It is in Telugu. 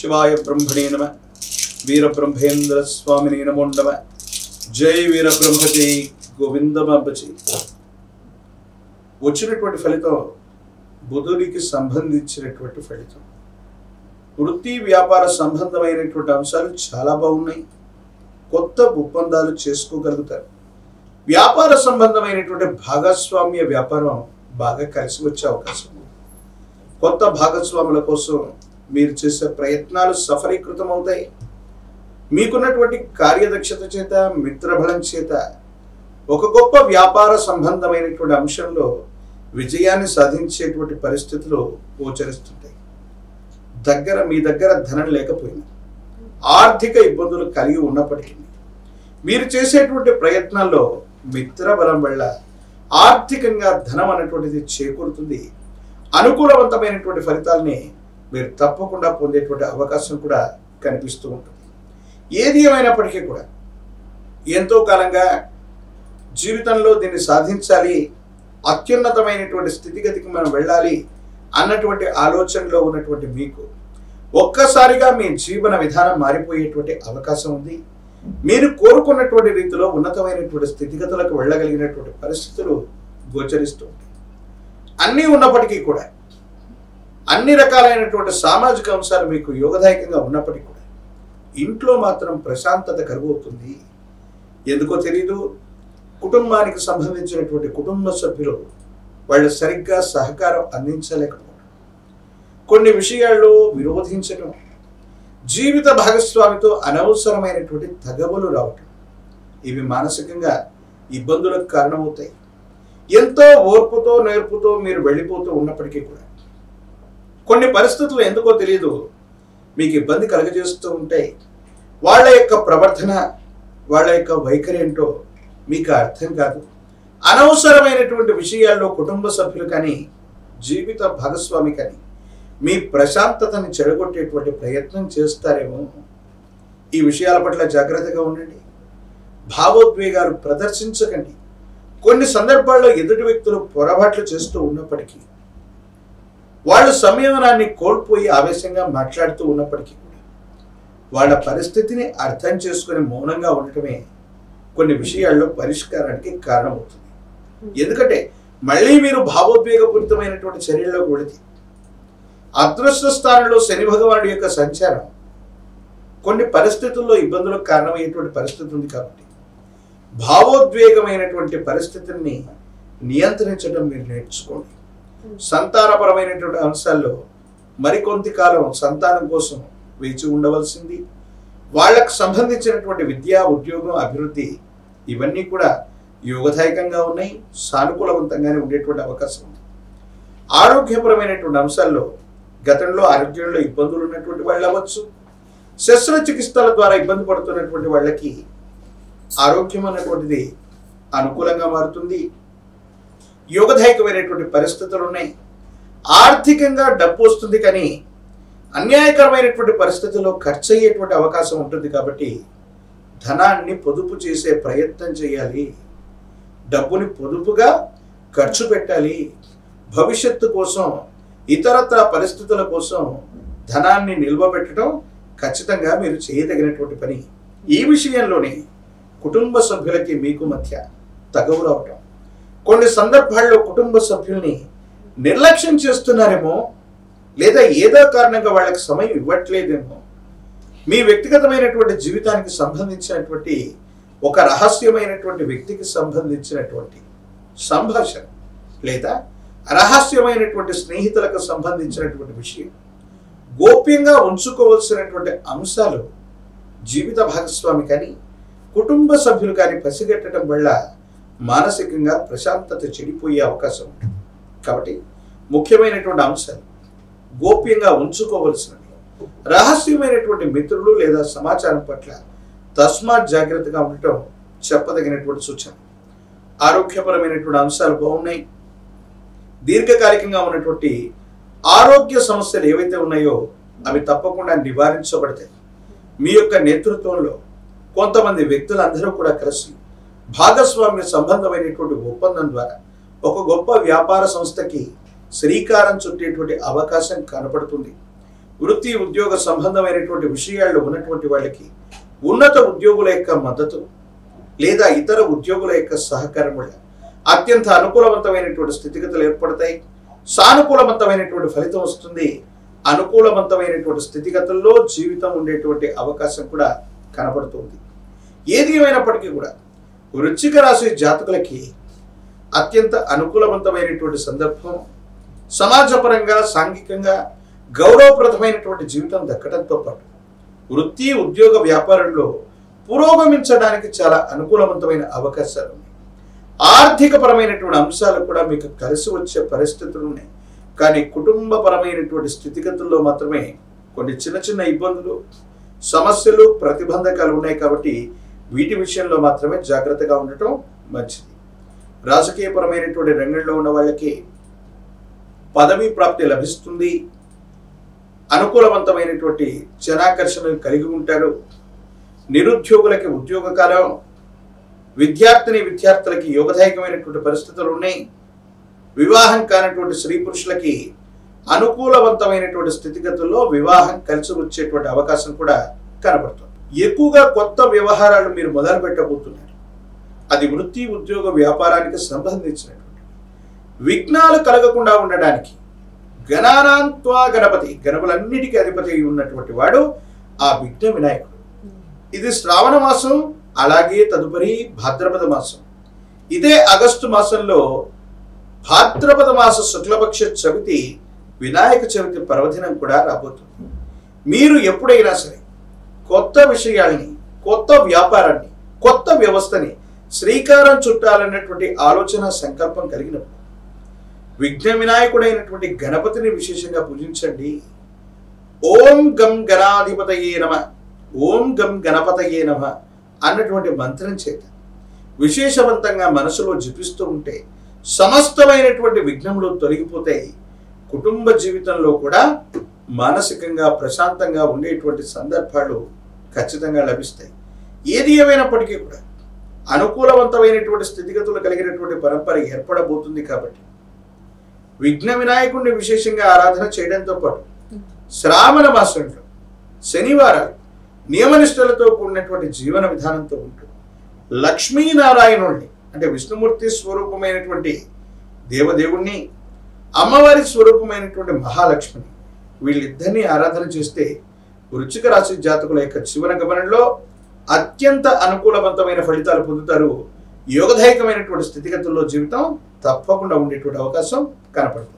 शिवाय ब्रह्मणे नमः वीरब्रह्मेंद्र स्वामिने नमो नमः जय वीरब्रह्म जय गोविंदमांबजी వచ్చినటువంటి ఫలితం బుధుడికి సంబంధించినటువంటి ఫలితం వృత్తి వ్యాపార సంబంధమైనటువంటి అంశాలు చాలా బాగున్నాయి కొత్త ఒప్పందాలు చేసుకోగలుగుతారు వ్యాపార సంబంధమైనటువంటి భాగస్వామ్య వ్యాపారం బాగా కలిసి వచ్చే అవకాశం ఉంది కొత్త భాగస్వాముల కోసం మీరు చేసే ప్రయత్నాలు సఫలీకృతం అవుతాయి మీకున్నటువంటి కార్యదక్షత చేత మిత్రబలం చేత ఒక గొప్ప వ్యాపార సంబంధమైనటువంటి అంశంలో విజయాన్ని సాధించేటువంటి పరిస్థితులు గోచరిస్తుంటాయి మీ దగ్గర ధనం లేకపోయినా ఆర్థిక ఇబ్బందులు కలిగి ఉన్నప్పటికీ మీరు చేసేటువంటి ప్రయత్నాల్లో మిత్రబలం వల్ల ఆర్థికంగా ధనం అనేటువంటిది చేకూరుతుంది అనుకూలవంతమైనటువంటి ఫలితాలని మీరు తప్పకుండా పొందేటువంటి అవకాశం కూడా కనిపిస్తూ ఉంటుంది ఏది ఏమైనప్పటికీ కూడా ఎంతో కాలంగా జీవితంలో దీన్ని సాధించాలి అత్యున్నతమైనటువంటి స్థితిగతికి మనం వెళ్ళాలి అన్నటువంటి ఆలోచనలో ఉన్నటువంటి మీకు ఒక్కసారిగా మీ జీవన విధానం మారిపోయేటువంటి అవకాశం ఉంది మీరు కోరుకున్నటువంటి రీతిలో ఉన్నతమైనటువంటి స్థితిగతులకు వెళ్ళగలిగినటువంటి పరిస్థితులు గోచరిస్తూ ఉంటాయి అన్నీ ఉన్నప్పటికీ కూడా అన్ని రకాలైనటువంటి సామాజిక అంశాలు మీకు యోగదాయకంగా ఉన్నప్పటికీ కూడా ఇంట్లో మాత్రం ప్రశాంతత కలుగుతుంది ఎందుకో తెలియదు కుటుంబానికి సంబంధించినటువంటి కుటుంబ సభ్యులు వాళ్ళు సరిగ్గా సహకారం అందించలేకపోవడం కొన్ని విషయాల్లో విరోధించడం జీవిత భాగస్వామితో అనవసరమైనటువంటి తగవులు రావటం ఇవి మానసికంగా ఇబ్బందులకు కారణమవుతాయి ఎంతో ఓర్పుతో నేర్పుతో మీరు వెళ్ళిపోతూ ఉన్నప్పటికీ కూడా కొన్ని పరిస్థితులు ఎందుకో తెలియదు మీకు ఇబ్బంది కలుగజేస్తూ ఉంటాయి వాళ్ళ యొక్క ప్రవర్తన వాళ్ళ యొక్క వైఖరి ఏంటో మీకు అర్థం కాదు అనవసరమైనటువంటి విషయాల్లో కుటుంబ సభ్యులు కానీ జీవిత భాగస్వామి కానీ మీ ప్రశాంతతని చెడగొట్టేటువంటి ప్రయత్నం చేస్తారేమో ఈ విషయాల పట్ల జాగ్రత్తగా ఉండండి భావోద్వేగాలు ప్రదర్శించకండి కొన్ని సందర్భాల్లో ఎదుటి వ్యక్తులు పొరపాట్లు చేస్తూ ఉన్నప్పటికీ వాళ్ళు సంయమనాన్ని కోల్పోయి ఆవేశంగా మాట్లాడుతూ ఉన్నప్పటికీ కూడా వాళ్ళ పరిస్థితిని అర్థం చేసుకుని మౌనంగా ఉండటమే కొన్ని విషయాల్లో పరిష్కారానికి కారణమవుతుంది ఎందుకంటే మళ్ళీ మీరు భావోద్వేగపూరితమైనటువంటి చర్యల్లోకి వెళితే అదృష్ట స్థానంలో శని భగవానుడి యొక్క సంచారం కొన్ని పరిస్థితుల్లో ఇబ్బందులకు కారణమయ్యేటువంటి పరిస్థితి ఉంది కాబట్టి భావోద్వేగమైనటువంటి పరిస్థితుల్ని నియంత్రించడం మీరు నేర్చుకోండి సంతానపరమైనటువంటి అంశాల్లో మరికొంత కాలం సంతానం కోసం వేచి ఉండవలసింది వాళ్ళకు సంబంధించినటువంటి విద్యా ఉద్యోగం అభివృద్ధి ఇవన్నీ కూడా యోగదాయకంగా ఉన్నాయి సానుకూలవంతంగానే ఉండేటువంటి అవకాశం ఉంది ఆరోగ్యపరమైనటువంటి అంశాల్లో గతంలో ఆరోగ్యంలో ఇబ్బందులు ఉన్నటువంటి వాళ్ళు అవ్వచ్చు శస్త్రచికిత్సల ద్వారా ఇబ్బంది పడుతున్నటువంటి వాళ్ళకి ఆరోగ్యం అన్నటువంటిది అనుకూలంగా మారుతుంది యోగదాయకమైనటువంటి పరిస్థితులు ఉన్నాయి ఆర్థికంగా డబ్బు వస్తుంది కానీ అన్యాయకరమైనటువంటి పరిస్థితుల్లో ఖర్చు అయ్యేటువంటి అవకాశం ఉంటుంది కాబట్టి ధనాన్ని పొదుపు చేసే ప్రయత్నం చేయాలి డబ్బుని పొదుపుగా ఖర్చు పెట్టాలి భవిష్యత్తు కోసం ఇతరత్ర పరిస్థితుల కోసం ధనాన్ని నిల్వ పెట్టడం ఖచ్చితంగా మీరు చేయదగినటువంటి పని ఈ విషయంలోనే కుటుంబ సభ్యులకి మీకు మధ్య తగవు రావటం కొన్ని సందర్భాల్లో కుటుంబ సభ్యుల్ని నిర్లక్ష్యం చేస్తున్నారేమో లేదా ఏదో కారణంగా వాళ్ళకి సమయం ఇవ్వట్లేదేమో మీ వ్యక్తిగతమైనటువంటి జీవితానికి సంబంధించినటువంటి ఒక రహస్యమైనటువంటి వ్యక్తికి సంబంధించినటువంటి సంభాషణ లేదా రహస్యమైనటువంటి స్నేహితులకు సంబంధించినటువంటి విషయం గోప్యంగా ఉంచుకోవాల్సినటువంటి అంశాలు జీవిత భాగస్వామి కానీ కుటుంబ సభ్యులు కానీ పసిగట్టడం వల్ల మానసికంగా ప్రశాంతత చెడిపోయే అవకాశం ఉంటుంది కాబట్టి ముఖ్యమైనటువంటి అంశాలు గోప్యంగా ఉంచుకోవలసినవి రహస్యమైనటువంటి మిత్రులు లేదా సమాచారం పట్ల తస్మాత్ జాగ్రత్తగా ఉండటం చెప్పదగినటువంటి సూచన ఆరోగ్యపరమైనటువంటి అంశాలు బాగున్నాయి దీర్ఘకాలికంగా ఉన్నటువంటి ఆరోగ్య సమస్యలు ఏవైతే ఉన్నాయో అవి తప్పకుండా నివారించబడతాయి మీ యొక్క నేతృత్వంలో కొంతమంది వ్యక్తులందరూ కూడా కలిసి భాగస్వామ్య సంబంధమైనటువంటి ఒప్పందం ద్వారా ఒక గొప్ప వ్యాపార సంస్థకి శ్రీకారం చుట్టేటువంటి అవకాశం కనపడుతుంది వృత్తి ఉద్యోగ సంబంధమైనటువంటి విషయాల్లో ఉన్నటువంటి వాళ్ళకి ఉన్నత ఉద్యోగుల యొక్క మద్దతు లేదా ఇతర ఉద్యోగుల యొక్క సహకారం వల్ల అత్యంత అనుకూలవంతమైనటువంటి స్థితిగతులు ఏర్పడతాయి. సానుకూలవంతమైనటువంటి ఫలితం వస్తుంది. అనుకూలవంతమైనటువంటి స్థితిగతుల్లో జీవితం ఉండేటువంటి అవకాశం కూడా కనబడుతుంది. ఏది ఏమైనప్పటికీ కూడా వృశ్చిక రాశి జాతకులకి అత్యంత అనుకూలవంతమైనటువంటి సందర్భం. సమాజపరంగా సాంఘికంగా గౌరవప్రదమైనటువంటి జీవితం దక్కడంతో పాటు వృత్తి ఉద్యోగ వ్యాపారంలో పురోగమించడానికి చాలా అనుకూలవంతమైన అవకాశాలు ఉన్నాయి. ఆర్థికపరమైనటువంటి అంశాలు కూడా మీకు కలిసి వచ్చే పరిస్థితులు ఉన్నాయి. కానీ కుటుంబపరమైనటువంటి స్థితిగతుల్లో మాత్రమే కొన్ని చిన్న చిన్న ఇబ్బందులు, సమస్యలు, ప్రతిబంధకాలు ఉన్నాయి. కాబట్టి వీటి విషయంలో మాత్రమే జాగ్రత్తగా ఉండటం మంచిది. రాజకీయపరమైనటువంటి రంగంలో ఉన్న వాళ్ళకి పదవీ ప్రాప్తి లభిస్తుంది. అనుకూలవంతమైనటువంటి జనాకర్షణను కలిగి ఉంటారు. నిరుద్యోగులకి ఉద్యోగ కాలం, విద్యార్థులకి యోగదాయకమైనటువంటి పరిస్థితులు ఉన్నాయి. వివాహం కానటువంటి స్త్రీ పురుషులకి అనుకూలవంతమైనటువంటి స్థితిగతుల్లో వివాహం కలిసి వచ్చేటువంటి అవకాశం కూడా కనబడుతుంది. ఎక్కువగా కొత్త వ్యవహారాలు మీరు మొదలు పెట్టబోతున్నారు. అది వృత్తి ఉద్యోగ వ్యాపారానికి సంబంధించినటువంటి విఘ్నాలు కలగకుండా ఉండడానికి గణానాంత్వా గణపతి, గణములన్నిటికీ అధిపతి ఉన్నటువంటి వాడు ఆ విఘ్న వినాయకుడు. ఇది శ్రావణ మాసం, అలాగే తదుపరి భాద్రపద మాసం. ఇదే ఆగస్టు మాసంలో భాద్రపద మాస శుక్లపక్ష చవితి వినాయక చవితి పర్వదినం కూడా రాబోతుంది. మీరు ఎప్పుడైనా సరే కొత్త విషయాల్ని, కొత్త వ్యాపారాన్ని, కొత్త వ్యవస్థని శ్రీకారం చుట్టాలన్నటువంటి ఆలోచన సంకల్పం కలిగినప్పుడు విఘ్న వినాయకుడైనటువంటి గణపతిని విశేషంగా పూజించండి. ఓం గం గణాధిపతయే నమ, ఓం గం గణపతయే నమ అన్నటువంటి మంత్రం చేత విశేషవంతంగా మనసులో జపిస్తూ ఉంటే సమస్తమైనటువంటి విఘ్నములు తొలగిపోతాయి. కుటుంబ జీవితంలో కూడా మానసికంగా ప్రశాంతంగా ఉండేటువంటి సందర్భాలు ఖచ్చితంగా లభిస్తాయి. ఏది ఏమైనప్పటికీ కూడా అనుకూలవంతమైనటువంటి స్థితిగతులు కలిగినటువంటి పరంపర ఏర్పడబోతుంది. కాబట్టి విఘ్న వినాయకుడిని విశేషంగా ఆరాధన చేయడంతో పాటు శ్రావణ మాసంలో శనివారాలు నియమనిష్టలతో కూడినటువంటి జీవన విధానంతో ఉంటూ లక్ష్మీనారాయణుడిని, అంటే విష్ణుమూర్తి స్వరూపమైనటువంటి దేవదేవుణ్ణి, అమ్మవారి స్వరూపమైనటువంటి మహాలక్ష్మిని, వీళ్ళిద్దరినీ ఆరాధన చేస్తే వృశ్చిక రాశి జాతకుల యొక్క జీవన గమనంలో అత్యంత అనుకూలవంతమైన ఫలితాలు పొందుతారు. యోగదాయకమైనటువంటి స్థితిగతుల్లో జీవితం తప్పకుండా ఉండేటువంటి అవకాశం కనపడుతుంది.